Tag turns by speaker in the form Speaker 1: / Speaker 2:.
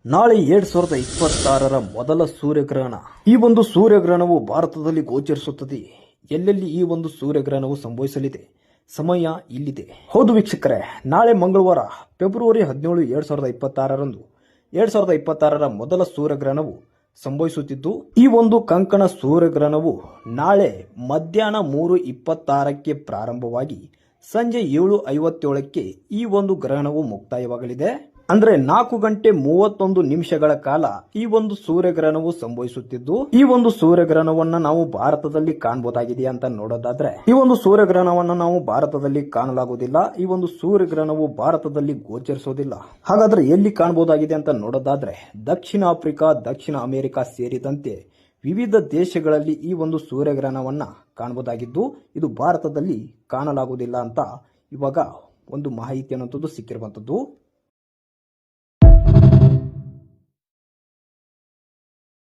Speaker 1: ನಾಳೆ 2026ರ ಮೊದಲ ಸೂರ್ಯಗ್ರಹಣ. ಈ ಒಂದು ಸೂರ್ಯಗ್ರಹಣವು ಭಾರತದಲ್ಲಿ ಗೋಚರಿಸುತ್ತದೆ. ಎಲ್ಲೆಲ್ಲಿ ಈ ಒಂದು ಸೂರ್ಯಗ್ರಹಣವು ಸಂಭವಿಸಲಿದೆ, ಸಮಯ ಇಲ್ಲಿದೆ. ಹೌದು ವೀಕ್ಷಕರೇ, ನಾಳೆ ಮಂಗಳವಾರ ಫೆಬ್ರವರಿ 17, 2026ರಂದು 2026ರ ಮೊದಲ ಸೂರ್ಯಗ್ರಹಣವು ಸಂಭವಿಸುತ್ತಿದ್ದು, ಈ ಒಂದು ಕಂಕಣ ಸೂರ್ಯಗ್ರಹಣವು ನಾಳೆ ಮಧ್ಯಾಹ್ನ 3:26ಕ್ಕೆ ಪ್ರಾರಂಭವಾಗಿ ಸಂಜೆ 7:57ಕ್ಕೆ ಈ ಒಂದು ಗ್ರಹಣವು ಮುಕ್ತಾಯವಾಗಲಿದೆ. ಅಂದ್ರೆ 4 ಗಂಟೆ 31 ನಿಮಿಷಗಳ ಕಾಲ ಈ ಒಂದು ಸೂರ್ಯಗ್ರಹಣವು ಸಂಭವಿಸುತ್ತಿದ್ದು, ಈ ಒಂದು ಸೂರ್ಯಗ್ರಹಣವನ್ನ ನಾವು ಭಾರತದಲ್ಲಿ ಕಾಣಬಹುದಾಗಿದೆ ಅಂತ ನೋಡೋದಾದ್ರೆ, ಈ ಒಂದು ಸೂರ್ಯಗ್ರಹಣವನ್ನ ನಾವು ಭಾರತದಲ್ಲಿ ಕಾಣಲಾಗುವುದಿಲ್ಲ. ಈ ಒಂದು ಸೂರ್ಯಗ್ರಹಣವು ಭಾರತದಲ್ಲಿ ಗೋಚರಿಸುವುದಿಲ್ಲ. ಹಾಗಾದ್ರೆ ಎಲ್ಲಿ ಕಾಣಬಹುದಾಗಿದೆ ಅಂತ ನೋಡೋದಾದ್ರೆ, ದಕ್ಷಿಣ ಆಫ್ರಿಕಾ, ದಕ್ಷಿಣ ಅಮೆರಿಕ ಸೇರಿದಂತೆ ವಿವಿಧ ದೇಶಗಳಲ್ಲಿ ಈ ಒಂದು ಸೂರ್ಯಗ್ರಹಣವನ್ನ ಕಾಣಬಹುದಾಗಿದ್ದು, ಇದು ಭಾರತದಲ್ಲಿ ಕಾಣಲಾಗುವುದಿಲ್ಲ ಅಂತ ಇವಾಗ ಒಂದು ಮಾಹಿತಿ ಅನ್ನುವಂಥದ್ದು ಸಿಕ್ಕಿರುವಂತದ್ದು.